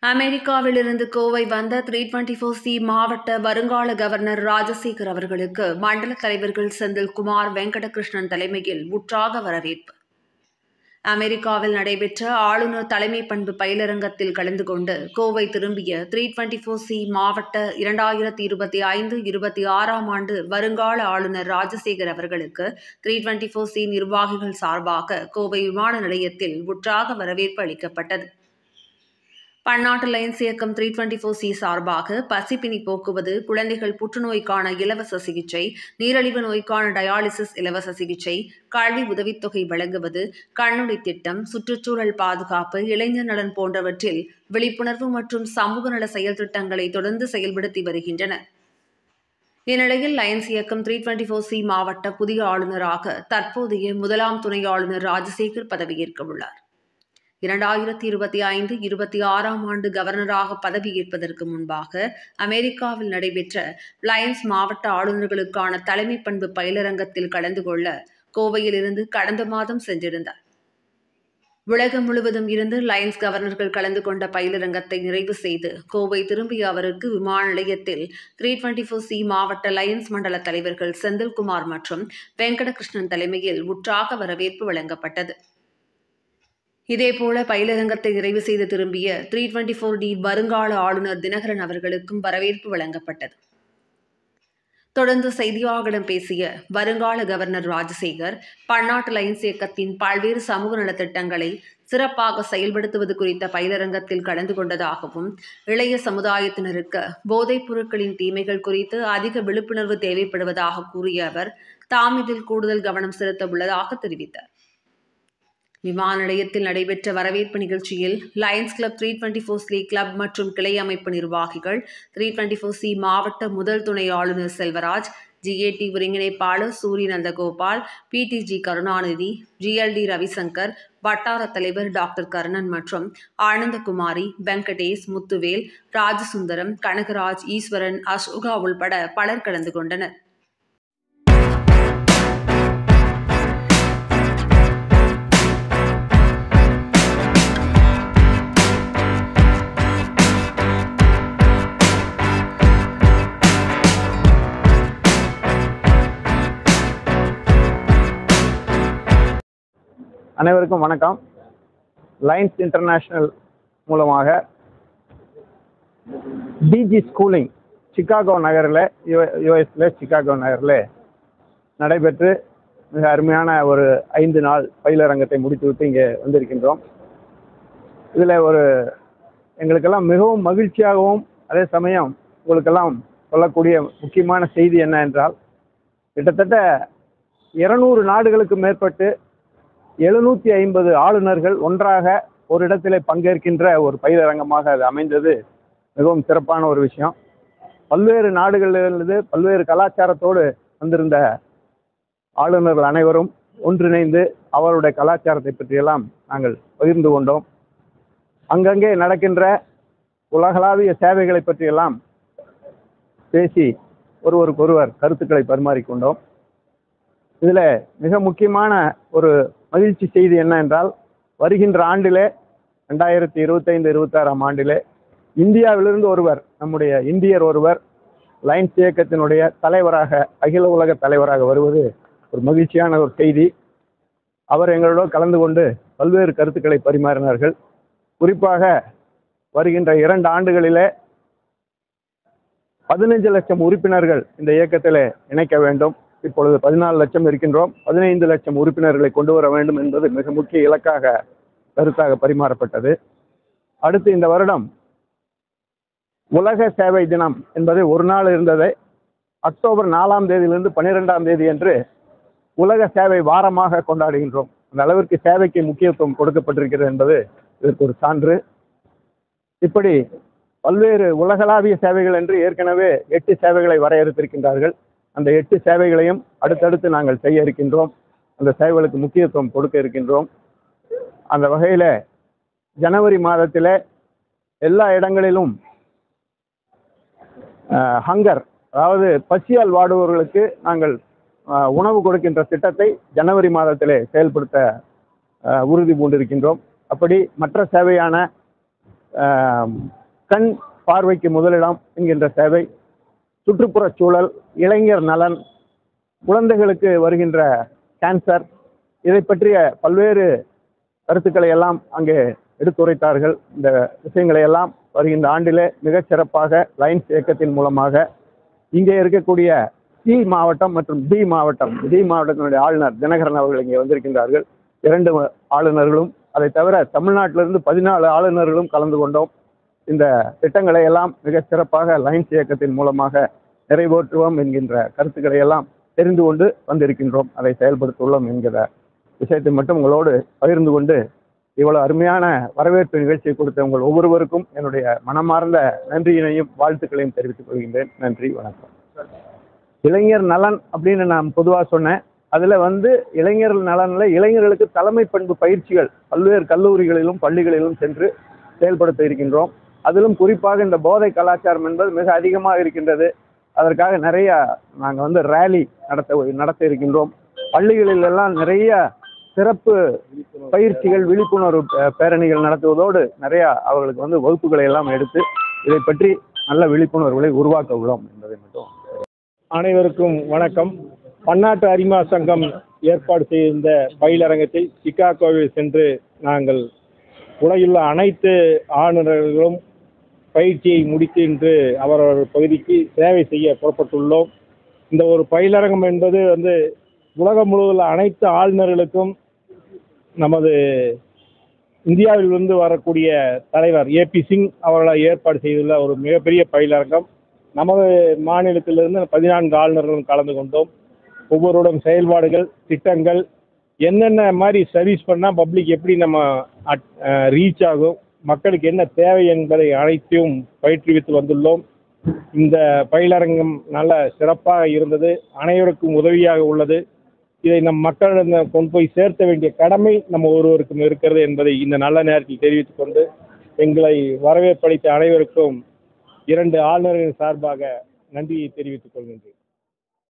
அமெரிக்காவிலிருந்து கோவை வந்த 324C மாவட்ட வருங்கால கவர்னர் ராஜசேகர் அவர்களுக்கு மண்டல தலைவர்கள் செந்தில்குமார், வெங்கடகிருஷ்ணன் தலைமையில் உற்சாக வரவேற்பு. அமெரிக்காவில் நடைபெற்ற ஆளுநர் தலைமை பண்பு பயிலரங்கத்தில் கலந்து கொண்டு கோவை திரும்பிய 324C மாவட்ட 2025-26 ஆண்டு வருங்கால ஆளுநர் ராஜசேகர் அவர்களுக்கு 324C நிர்வாகிகள் சார்பாக கோவை விமான நிலையத்தில் உற்சாக வரவேற்பு அளிக்கப்பட்டது. பன்னாட்டு லயன்ஸ் இயக்கம் 324C சார்பாக பசிப்பினி போக்குவது, குழந்தைகள் புற்றுநோய்க்கான இலவச சிகிச்சை, நீரிழிவு நோய்க்கான டயாலிசிஸ் இலவச சிகிச்சை, கல்வி உதவித்தொகை வழங்குவது, கண்ணுடை திட்டம், சுற்றுச்சூழல் பாதுகாப்பு, இளைஞர் நலன் போன்றவற்றில் விழிப்புணர்வு மற்றும் சமூக நல செயல் திட்டங்களை தொடர்ந்து செயல்படுத்தி வருகின்றனர். இந்நிலையில் லயன்ஸ் இயக்கம் 324C மாவட்ட புதிய ஆளுநராக தற்போதைய முதலாம் துணை ஆளுநர் ராஜசேகர் பதவியேற்க உள்ளார். 2025-26 ஆண்டு கவர்னராக பதவியேற்பதற்கு முன்பாக அமெரிக்காவில் நடைபெற்ற லயன்ஸ் மாவட்ட ஆளுநர்களுக்கான தலைமை பண்பு பயிலரங்கத்தில் கலந்து கொள்ள கோவையில் இருந்து கடந்த மாதம் சென்றிருந்தார். உலகம் முழுவதும் இருந்து லயன்ஸ் கவர்னர்கள் கலந்து கொண்ட பயிலரங்கத்தை நிறைவு செய்து கோவை திரும்பிய அவருக்கு விமான நிலையத்தில் 324C மாவட்ட லயன்ஸ் மண்டல தலைவர்கள் செந்தில்குமார் மற்றும் வெங்கடகிருஷ்ணன் தலைமையில் உற்சாக வரவேற்பு வழங்கப்பட்டது. இதேபோல பயிலரங்கத்தை நிறைவு செய்து திரும்பிய 324D வருங்கால ஆளுநர் தினகரன் அவர்களுக்கும் வரவேற்பு வழங்கப்பட்டது. தொடர்ந்து செய்தியாளர்களிடம் பேசிய வருங்கால கவர்னர் ராஜசேகர், பன்னாட்டு லயன்ஸ் இயக்கத்தின் பல்வேறு சமூக நலத்திட்டங்களை சிறப்பாக செயல்படுத்துவது குறித்த பயிலரங்கத்தில் கலந்து கொண்டதாகவும், இளைய சமுதாயத்தினருக்கு போதைப் பொருட்களின் தீமைகள் குறித்து அதிக விழிப்புணர்வு தேவைப்படுவதாக கூறிய அவர், தாம் இதில் கூடுதல் கவனம் செலுத்த உள்ளதாக தெரிவித்தார். விமான நிலையத்தில் நடைபெற்ற வரவேற்பு நிகழ்ச்சியில் லயன்ஸ் கிளப், 324C கிளப் மற்றும் கிளை அமைப்பு நிர்வாகிகள், 324C மாவட்ட முதல் துணை ஆளுநர் செல்வராஜ், GAT ஒருங்கிணைப்பாளர் சூரிய நந்தகோபால், PTG கருணாநிதி, GLD ரவிசங்கர், வட்டார தலைவர் டாக்டர் கர்ணன் மற்றும் ஆனந்தகுமாரி, வெங்கடேஷ், முத்துவேல், ராஜசுந்தரம், கனகராஜ், ஈஸ்வரன், அசோகா உள்பட பலர் கலந்து கொண்டனர். அனைவருக்கும் வணக்கம். லயன்ஸ் இன்டர்நேஷனல் மூலமாக DG ஸ்கூலிங் சிகாகோ நகரில், யுஎஸ்ல சிகாகோ நகரில் நடைபெற்று மிக அருமையான ஒரு 5 நாள் பயிலரங்கத்தை முடித்துவிட்டு இங்கே வந்திருக்கின்றோம். இதில் எங்களுக்கெல்லாம் மிகவும் மகிழ்ச்சியாகவும் அதே சமயம் உங்களுக்கெல்லாம் சொல்லக்கூடிய முக்கியமான செய்தி என்ன என்றால், கிட்டத்தட்ட 200 நாடுகளுக்கு மேற்பட்டு 750 ஆளுநர்கள் ஒன்றாக ஒரு இடத்திலே பங்கேற்கின்ற ஒரு பயிலரங்கமாக அது அமைந்தது மிகவும் சிறப்பான ஒரு விஷயம். பல்வேறு நாடுகளிலிருந்து பல்வேறு கலாச்சாரத்தோடு வந்திருந்த ஆளுநர்கள் அனைவரும் ஒன்றிணைந்து அவருடைய கலாச்சாரத்தை பற்றியெல்லாம் நாங்கள் பகிர்ந்து கொண்டோம். அங்கங்கே நடக்கின்ற உலகளாவிய சேவைகளை பற்றியெல்லாம் பேசி ஒருவருக்கொருவர் கருத்துக்களை பரிமாறிக்கொண்டோம். இதில் மிக முக்கியமான ஒரு மகிழ்ச்சி செய்தி என்ன என்றால், வருகின்ற ஆண்டிலே 2025-26 ஆண்டிலே இந்தியாவிலிருந்து ஒருவர், நம்முடைய இந்தியர் ஒருவர் லயன்ஸ் இயக்கத்தினுடைய தலைவராக, அகில உலக தலைவராக வருவது ஒரு மகிழ்ச்சியான ஒரு செய்தி. அவர் எங்களோடு கலந்து கொண்டு பல்வேறு கருத்துக்களை பரிமாறினார்கள். குறிப்பாக வருகின்ற 2 ஆண்டுகளிலே 15 லட்சம் உறுப்பினர்கள் இந்த இயக்கத்தில் இணைக்க வேண்டும். இப்பொழுது 14 லட்சம் இருக்கின்றோம். 15 லட்சம் உறுப்பினர்களை கொண்டு வர வேண்டும் என்பது மிக முக்கிய இலக்காக, கருத்தாக பரிமாறப்பட்டது. அடுத்து இந்த வருடம் உலக சேவை தினம் என்பது ஒரு நாள் இருந்ததை அக்டோபர் 4ஆம் தேதியிலிருந்து 12ஆம் தேதி என்று உலக சேவை வாரமாக கொண்டாடுகின்றோம். அந்த அளவிற்கு சேவைக்கு முக்கியத்துவம் கொடுக்கப்பட்டிருக்கிறது என்பது இதற்கு ஒரு சான்று. இப்படி பல்வேறு உலகளாவிய சேவைகள் என்று ஏற்கனவே 8 சேவைகளை வரையறுத்திருக்கின்றார்கள். அந்த 8 சேவைகளையும் அடுத்தடுத்து நாங்கள் செய்ய இருக்கின்றோம். அந்த சேவைகளுக்கு முக்கியத்துவம் கொடுக்க இருக்கின்றோம். அந்த வகையில் ஜனவரி மாதத்தில் எல்லா இடங்களிலும் ஹங்கர், அதாவது பசியால் வாடுபவர்களுக்கு நாங்கள் உணவு கொடுக்கின்ற திட்டத்தை ஜனவரி மாதத்திலே செயல்படுத்த உறுதி பூண்டிருக்கின்றோம். அப்படி மற்ற சேவையான கண் பார்வைக்கு முதலிடம் என்கின்ற சேவை, சுற்றுப்புறச் சூழல், இளைஞர் நலன், குழந்தைகளுக்கு வருகின்ற கேன்சர், இதை பற்றிய பல்வேறு கருத்துக்களை எல்லாம் அங்கே எடுத்துரைத்தார்கள். இந்த விஷயங்களை எல்லாம் வருகின்ற ஆண்டிலே மிகச் சிறப்பாக லைன்ஸ் இயக்கத்தின் மூலமாக இங்கே இருக்கக்கூடிய சி மாவட்டம் மற்றும் டி மாவட்டத்தினுடைய ஆளுநர் தினகரன் அவர்கள் இங்கே வந்திருக்கின்றார்கள். 2 ஆளுநர்களும், அதை தவிர தமிழ்நாட்டிலிருந்து 14 ஆளுநர்களும் கலந்து கொண்டோம். இந்த திட்டங்களை எல்லாம் மிக சிறப்பாக லைன்ஸ் இயக்கத்தின் மூலமாக நிறைவேற்றுவோம் என்கின்ற கருத்துக்களை எல்லாம் தெரிந்து கொண்டு வந்திருக்கின்றோம். அதை செயல்படுத்தியுள்ளோம் என்கிற விஷயத்தை மட்டும் உங்களோடு பகிர்ந்து கொண்டு, இவ்வளவு அருமையான வரவேற்பு நிகழ்ச்சியை கொடுத்த உங்கள் ஒவ்வொருவருக்கும் என்னுடைய மனமார்ந்த நன்றியினையும் வாழ்த்துக்களையும் தெரிவித்துக் கொள்கின்றேன். நன்றி, வணக்கம். இளைஞர் நலன் அப்படின்னு நான் பொதுவாக சொன்னேன். அதில் இளைஞர்கள் நலனில் இளைஞர்களுக்கு தலைமை பண்பு பயிற்சிகள் பல்வேறு கல்லூரிகளிலும் பள்ளிகளிலும் சென்று செயல்படுத்த இருக்கின்றோம். அதிலும் குறிப்பாக இந்த போதை கலாச்சாரம் என்பது மிக அதிகமாக இருக்கின்றது. அதற்காக நிறைய நாங்கள் ரேலி நடத்த இருக்கின்றோம். பள்ளிகளில் எல்லாம் நிறைய சிறப்பு பயிற்சிகள், விழிப்புணர்வு பேரணிகள் நடத்துவதோடு நிறைய அவர்களுக்கு வகுப்புகளை எல்லாம் எடுத்து இதை பற்றி நல்ல விழிப்புணர்வுகளை உருவாக்க உள்ளோம் என்பதை மட்டும். அனைவருக்கும் வணக்கம். பன்னாட்டு அரிமா சங்கம் ஏற்பாடு செய்திருந்த பயிலரங்கத்தை சிகாகோவில் சென்று நாங்கள் உலகில் அனைத்து ஆளுநர்களும் பயிற்சியை முடித்து இன்று அவரவர் பகுதிக்கு சேவை செய்ய புறப்பட்டுள்ளோம். இந்த ஒரு பயிலரங்கம் என்பது உலகம் முழுவதும் அனைத்து ஆளுநர்களுக்கும் நமது இந்தியாவிலிருந்து வரக்கூடிய தலைவர் ஏபி சிங் அவர்களை ஏற்பாடு செய்துள்ள ஒரு மிகப்பெரிய பயிலரங்கம். நமது மாநிலத்திலிருந்து 14 ஆளுநர்களும் கலந்து கொண்டோம். ஒவ்வொருவரும் செயல்பாடுகள், திட்டங்கள், என்னென்ன மாதிரி சர்வீஸ் பண்ணால் பப்ளிக் எப்படி நம்ம ரீச் ஆகும், மக்களுக்கு என்ன தேவை என்பதை அனைத்தையும் பயிற்றுவித்து வந்துள்ளோம். இந்த பயிலரங்கம் நல்ல சிறப்பாக இருந்தது, அனைவருக்கும் உதவியாக உள்ளது. இதை நம் மக்களிடம் கொண்டு போய் சேர்த்த வேண்டிய கடமை நம்ம ஒருவருக்கும் இருக்கிறது என்பதை இந்த நல்ல நேரத்தில் தெரிவித்துக் கொண்டு, எங்களை வரவேற்பளித்த அனைவருக்கும் 2 ஆளுநர்களின் சார்பாக நன்றியை தெரிவித்துக் கொள்கின்றேன்.